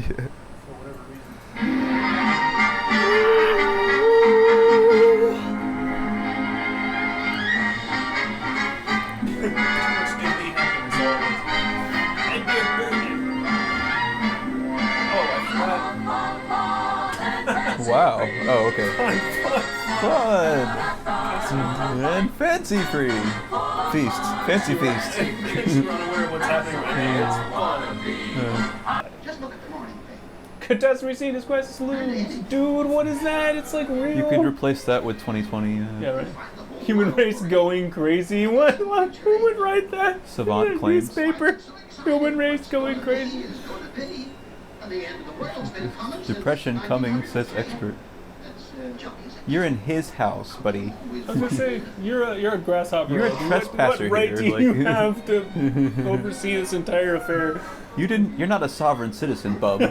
For whatever reason. Too much Disney happiness always. And beer burger. Oh, I forgot. Wow. Oh, okay. Fun. Fun and fancy free feast. Fancy feast. You're unaware of what's happening right now. It's fun. Just look at the morning paper. Catastrophe scene is quite salutes. Dude, what is that? It's like real. You could replace that with 2020. Yeah, right. Human race going crazy. What? Who would write that? Savant in a claims. Newspaper. Human race going crazy. Depression coming, says expert. You're in his house, buddy. I was gonna say you're a grasshopper. You're a trespasser What right here, do you like- have to oversee this entire affair? You're not a sovereign citizen, bub. Wait,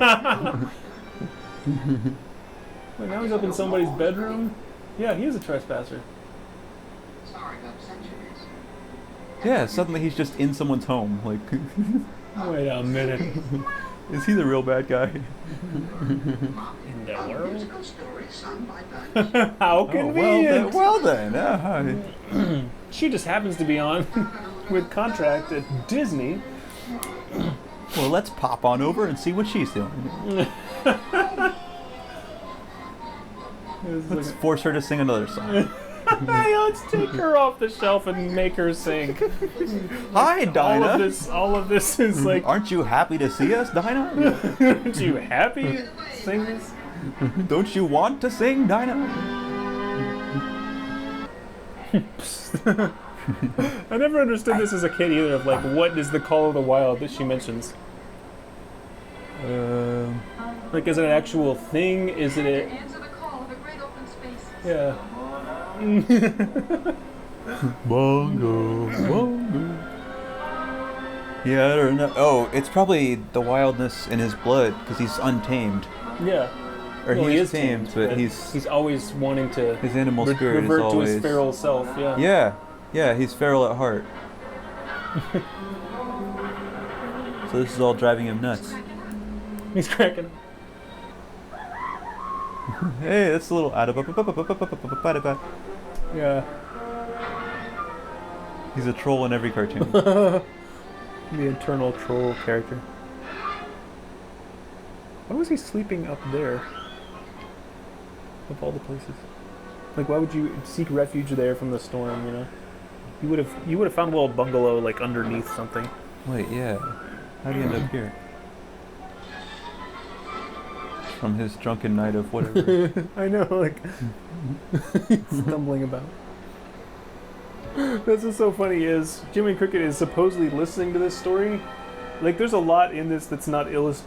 now he's up in somebody's bedroom. Yeah, he is a trespasser. Yeah, suddenly he's just in someone's home. Like, Wait a minute. is he the real bad guy? In the world? How Oh, convenient. well then. She just happens to be on with contract at Disney. Well, let's pop on over and see what she's doing. Let's force her to sing another song. Hey, let's take her off the shelf and make her sing. Hi, Dinah. All of this is like, Aren't you happy to see us, Dinah? aren't you happy to sing this? Don't you want to sing, Dinah? I never understood this as a kid either, of like, what is the call of the wild that she mentions? Like, is it an actual thing? Is it a... Answer the call of a great open space. Yeah. Bongo, bongo. Yeah, I don't know. Oh, it's probably the wildness in his blood because he's untamed. Yeah. Or Well, he he is is tamed, but he's always wanting to his animal spirit is revert to always his feral self. Yeah. Yeah, he's feral at heart. So this is all driving him nuts. He's cracking. Hey, that's a little Yeah. He's a troll in every cartoon. The internal troll character. Why was he sleeping up there? Of all the places. Like, why would you seek refuge there from the storm? You know, you would have found a little bungalow like underneath something. Wait, yeah. How do you end up here? From his drunken night of whatever. I know, like stumbling about. That's what's so funny is Jimmy Cricket is supposedly listening to this story. Like, there's a lot in this that's not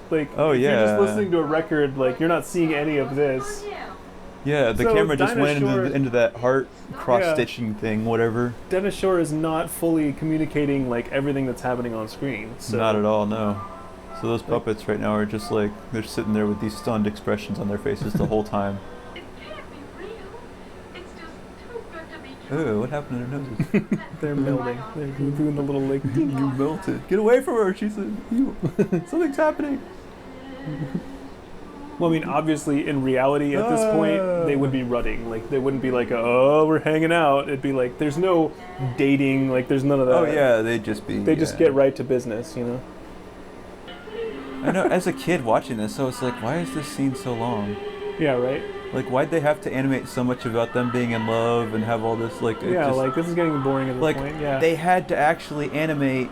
like. Oh, if yeah. You're just listening to a record, like you're not seeing any of this. Yeah, the So camera just Dinah went Shore- into that heart cross-stitching thing, whatever. Dennis Shore is not fully communicating like everything that's happening on screen. So. Not at all, no. So those puppets right now are just like, they're sitting there with these stunned expressions on their faces the whole time. It can't be real. It's just too good to be true. Ooh, what happened to their noses? They're melding. They're doing the little like. You melted. Get away from her, she said. Something's happening. Well, I mean, obviously, in reality, at this point, they would be rutting. Like, they wouldn't be like, "Oh, we're hanging out." It'd be like, there's no dating. Like, there's none of that. Oh yeah, they'd just be... They just get right to business, you know. I know, as a kid watching this, I was like, why is this scene so long? Yeah, right. Like, why'd they have to animate so much about them being in love and have all this, like... it Yeah, just, like this is getting boring at this like, point. Yeah. they had to actually animate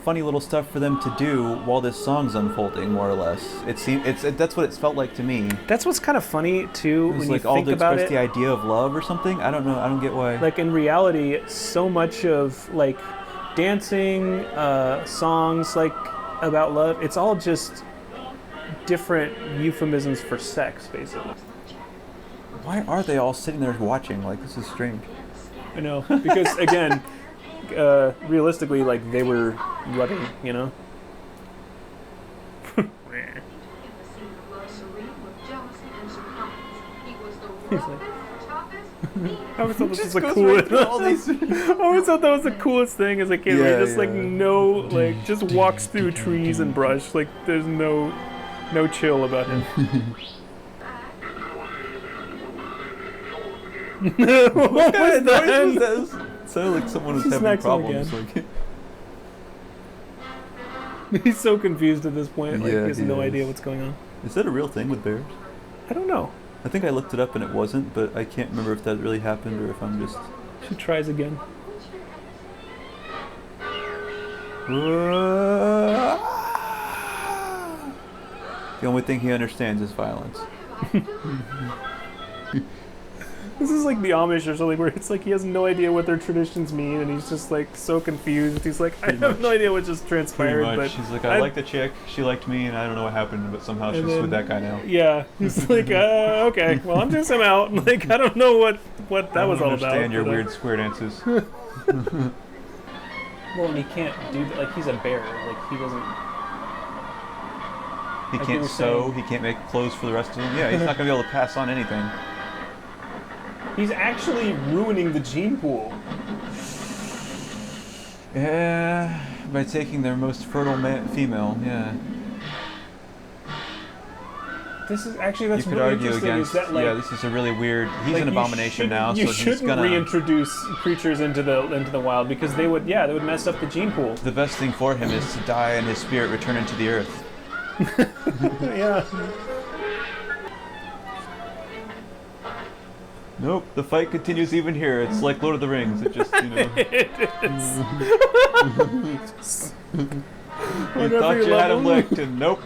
funny little stuff for them to do while this song's unfolding, more or less. That's what it felt like to me. That's what's kind of funny too It was when like you all think to about express it. the idea of love or something. I don't know. I don't get why. Like in reality, so much of like dancing, songs like about love, it's all just different euphemisms for sex, basically. Why are they all sitting there watching? Like, this is strange. I know, because again, realistically, like they were rutting, you know. In the scene of love serene with jealousy and surprise. He was the He's roughest, toughest, I always thought this was Just the goes coolest. right through all these- I always thought that was the coolest thing as a kid. Where Yeah, he just like yeah. no, like just walks through trees and brush. Like there's no No chill about him. What was that? Sounded like someone was She having smacks him problems. Like, He's so confused at this point. Like, Yeah, he has he no is. idea what's going on. is that a real thing with bears? I don't know. I think I looked it up and it wasn't, but I can't remember if that really happened or if I'm just. She tries again. The only thing he understands is violence. This is like the Amish or something, where it's like he has no idea what their traditions mean, and he's just like so confused. He's like, I Pretty have much. no idea what just Pretty transpired. much. But She's like, I like the chick, she liked me, and I don't know what happened, but somehow she's with that guy now. Yeah, he's like, okay, well, I'm just him out. Like, I don't know what that was all about. I understand your but, weird square dances. Well, and he can't do that. Like, he's a bear. Like, he doesn't. He Like you can't were sew, saying. he can't make clothes for the rest of them. Yeah, he's not going to be able to pass on anything. He's actually ruining the gene pool. Yeah, by taking their most fertile female, yeah. This is actually, that's You could really argue interesting. against, Is that like, yeah, this is a really weird, he's like, an you abomination now, shouldn't- so you he's shouldn't gonna, reintroduce creatures into the wild, because they would mess up the gene pool. the best thing for him is to die and his spirit return into the earth. Yeah. Nope, the fight continues even here. It's like Lord of the Rings. It just, you know. You thought you had him licked, and nope.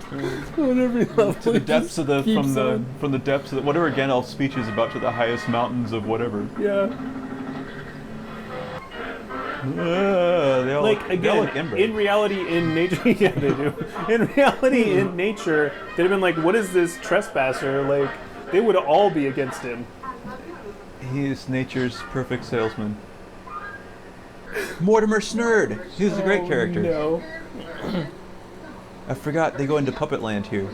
On every level, To the depths of the keeps on. from the depths of the, whatever Gandalf's speech is about, to the highest mountains of whatever. Yeah. They all Like, they all look again, inbred. in reality, in nature, yeah, they do. In reality, in nature, they'd have been like, what is this trespasser? Like, they would all be against him. He is nature's perfect salesman. Mortimer Snurd. He was a great character. No. I forgot they go into Puppet Land here.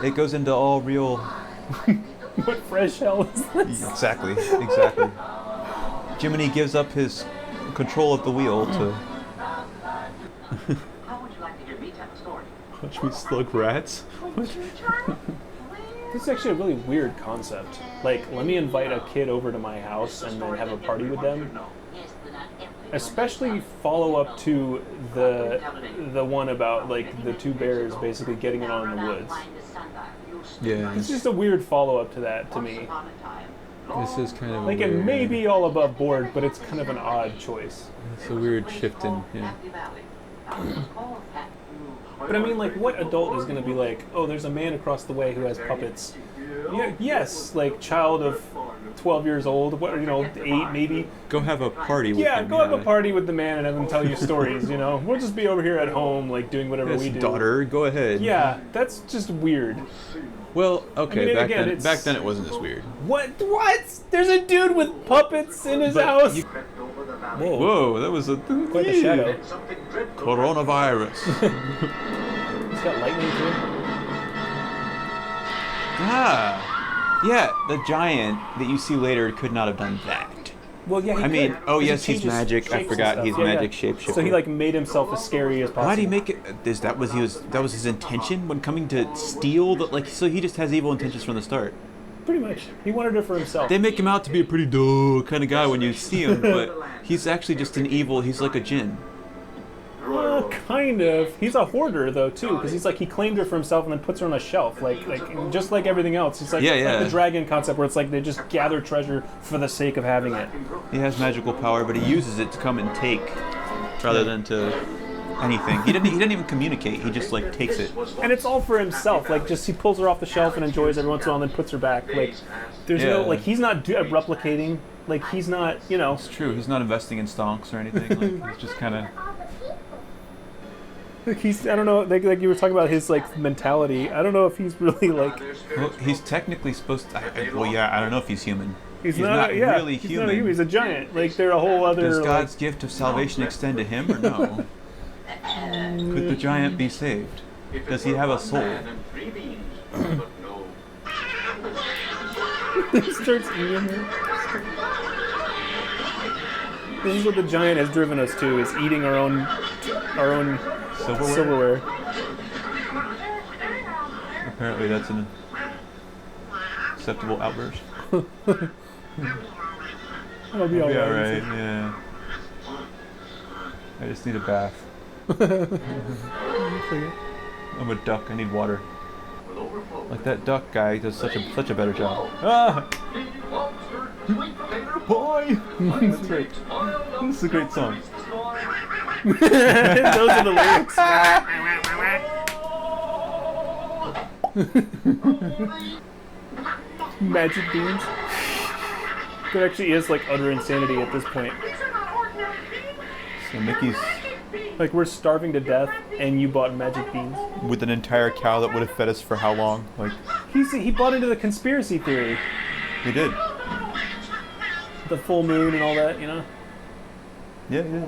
It goes into all real. What fresh hell is this? Exactly. Jiminy gives up his control of the wheel to. How would you like to hear me tell a story? Watch me slug rats. This is actually a really weird concept. Like, let me invite a kid over to my house and then have a party with them. Especially follow up to the one about like the two bears basically getting it on in the woods. Yeah. It's just a weird follow up to that to me. This is kind of Like, it may be all above board, but it's kind of an odd choice. It's a weird shift in. Yeah. But I mean, like, what adult is going to be like, oh, there's a man across the way who has puppets? Yeah, yes, like, child of 12 years old, what, 8 maybe. Go have a party with Yeah, him, go have a party with the man and have him tell you stories, We'll just be over here at home, like, doing whatever Yes, we do. daughter, go ahead. Yeah, that's just weird. Well, okay, I mean, back again, then, it's- back then it wasn't as weird. What? There's a dude with puppets in his But house? you- Whoa. Whoa, that was a Quite a shadow. coronavirus. He's got lightning too. Yeah, the giant that you see later could not have done that. Well, yeah, he I mean, could, oh 'cause he yes, he's changes magic. I shapes and forgot stuff. he's Yeah, magic yeah. shapeshifter. So he like made himself as scary as possible. Why did he make it? That was his intention when coming to steal the so he just has evil intentions from the start. Pretty much. He wanted it for himself. They make him out to be a pretty dull kind of guy when you see him, but he's actually just an evil. He's like a djinn. Kind of. He's a hoarder though too, because he claimed her for himself and then puts her on a shelf, like just like everything else. He's like, Yeah, like yeah. the dragon concept, where it's like they just gather treasure for the sake of having it. He has magical power, but he uses it to come and take, rather than to anything. He didn't even communicate. He just like takes it. And it's all for himself. Like, just he pulls her off the shelf and enjoys every once in a while, and then puts her back. Like, there's no Yeah. like he's not replicating. Like, he's not It's true. He's not investing in stonks or anything. Like, he's just kind of. Like, I don't know, like you were talking about his like mentality. I don't know if he's really like Well, he's technically supposed to. Well, yeah, I don't know if he's human. he's not really he's human. Not human. He's a giant. Like, they're a whole other. Does like, God's gift of salvation extend to him or no? Could the giant be saved? Does he have a soul? He starts eating her. This is what the giant has driven us to: is eating our own Silverware? silverware. Apparently that's an acceptable outburst. I'll be I'll be alright. alright, yeah. I just need a bath. I'm a duck, I need water. Like that duck guy does such a better job. Ah! Boy! That's great. This is a great song. Those are the lyrics. Magic beans. There actually is like utter insanity at this point. So Mickey's Like we're starving to death, and you bought magic beans. with an entire cow that would have fed us for how long? Like, He bought into the conspiracy theory, he did. the full moon and all that, you know. Yeah, yeah.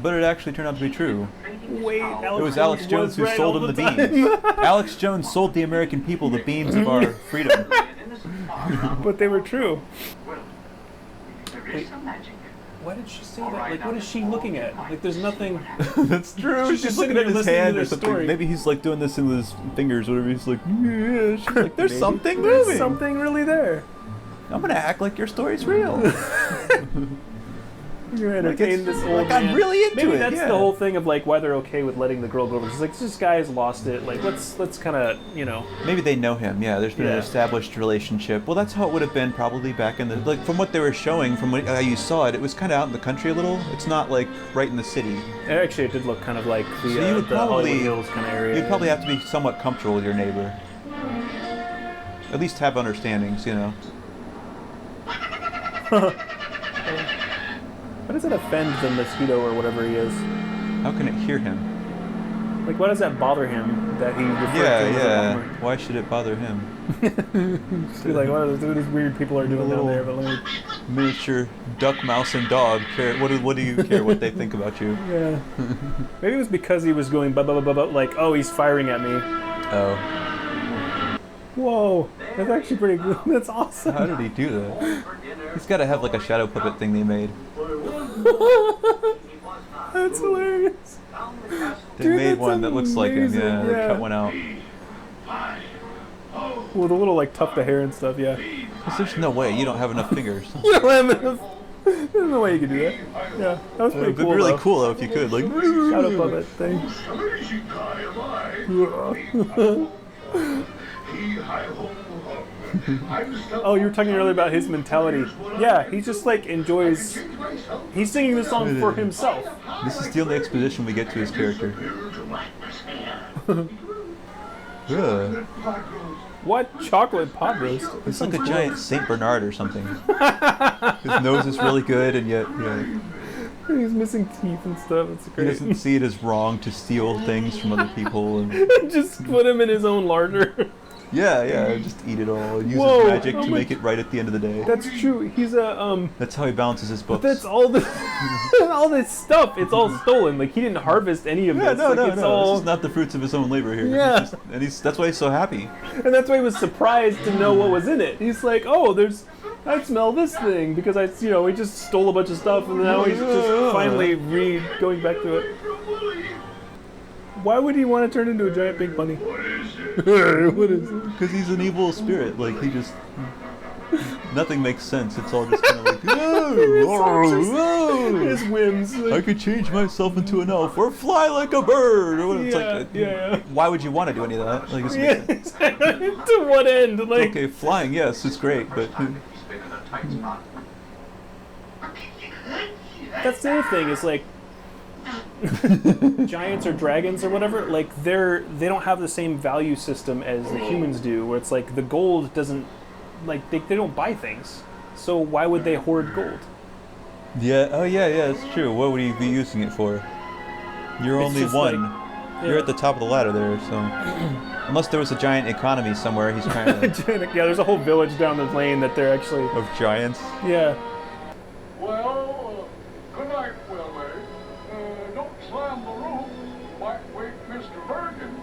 But it actually turned out to be true. Wait, It was Alex Jones who sold him the beans. Alex Jones sold the American people the beans of our freedom. But they were true. There is some magic. Why did she say that? Like, what is she looking at? Like, there's nothing. That's true. She's She's just looking sitting at there his listening to hand their or something. story. Maybe he's like doing this with his fingers, whatever. He's like, yeah. She's like, there's Maybe something there's moving. something really there. I'm gonna act like your story's real. You're Like, entertaining it's- this old like, I'm man. really into Maybe it, that's yeah. the whole thing of like why they're okay with letting the girl go over. She's like, this guy's lost it. Like, let's kind of, you know. Maybe they know him. Yeah, there's been an Yeah. established relationship. Well, that's how it would have been probably back in the like from what they were showing, from what how you saw it. It was kind of out in the country a little. It's not like right in the city. Actually, it did look kind of like the, So you would the probably Hollywood Hills kind of area. You'd probably have to be somewhat comfortable with your neighbor. At least have understandings, you know. Why does it offend the mosquito or whatever he is? How can it hear him? Like, why does that bother him that he referred to Yeah, as a yeah. bummer? Why should it bother him? Be like, what are these weird people are doing down there? But like, Miniature duck, mouse, and dog. Care? What do you care what they think about you? yeah. Maybe it was because he was going like, oh, he's firing at me. Oh, Whoa, that's actually pretty good. That's awesome. how did he do that? He's got to have like a shadow puppet thing they made. That's hilarious. They Dude, made that's one that looks like him. amazing, Yeah, they yeah. cut one out. With a little like tuft of hair and stuff. Yeah. 'Cause there's no way you don't have enough fingers. You don't have enough. There's no way you could do that. Yeah, that was It pretty would be cool. really though. cool though if you could. Like, Shadow puppet thing. Oh, you were talking earlier about his mentality. Yeah, he just like enjoys. He's singing this song for himself. this is the only exposition we get to his character. Ugh. What chocolate pot roast? He's like a giant Saint Bernard or something. His nose is really good, and yet He's missing teeth and stuff. It's he great. doesn't see it as wrong to steal things from other people. And Just put him in his own larder. yeah, just eat it all. Use Whoa, his magic how to much- make it right at the end of the day. That's true. He's a That's how he balances his books. That's all the all this stuff. It's all stolen. Like he didn't harvest any of yeah, this. no, like, no, it's no. all, This is not the fruits of his own labor here. Yeah. That's why he's so happy. and that's why he was surprised to know what was in it. He's like, oh, I smell this thing because he just stole a bunch of stuff and now he's just finally going back to it. Why would he want to turn into a giant pink bunny? What is it? Because he's an evil spirit. Like, he just... Nothing makes sense. It's all just kind of like, oh, His whims. I Like, could change myself into an elf or fly like a bird. Or what it's like. yeah. Why would you want to do any of that? Like, Yeah, exactly. To what end? Like, okay, flying, yes, it's great, but that's the other thing is like giants or dragons or whatever, like they don't have the same value system as the humans do, where it's like the gold doesn't, like they don't buy things, so why would they hoard gold? yeah, oh yeah, it's true. What would he be using it for? You're It's only just one. like- You're at the top of the ladder there, so unless there was a giant economy somewhere, he's trying to Yeah, there's a whole village down the lane that they're actually, of giants. yeah. Well, good night, Willie. Don't slam the roof. Might wake Mr. Bergen.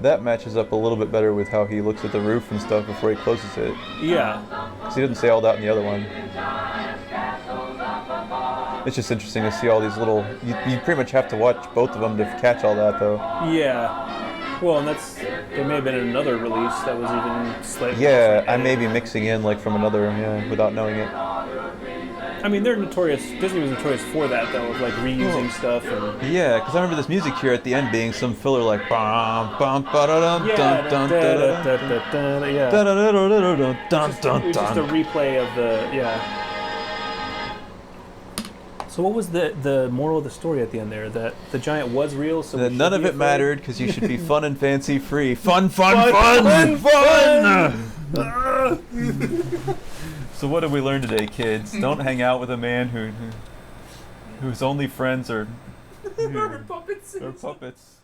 That matches up a little bit better with how he looks at the roof and stuff before he closes it. Yeah. Because he didn't say all that in the other one. It's just interesting to see all these little. You pretty much have to watch both of them to catch all that, though. Yeah. Well, and there may have been another release that was even slightly. Yeah, I may be mixing in like from another, without knowing it. I mean, they're notorious. Disney was notorious for that, though, of like reusing stuff and. Yeah, because I remember this music here at the end being some filler like bum bum ba da dum Yeah, dun dun yeah. da da da da da da dun It dun was just a dun. replay of the So what was the moral of the story at the end there? That the giant was real, so we should None be of it afraid? mattered because you should be fun and fancy free. Fun, fun, fun, fun. So what did we learn today, kids? Don't hang out with a man whose only friends are puppets. puppets.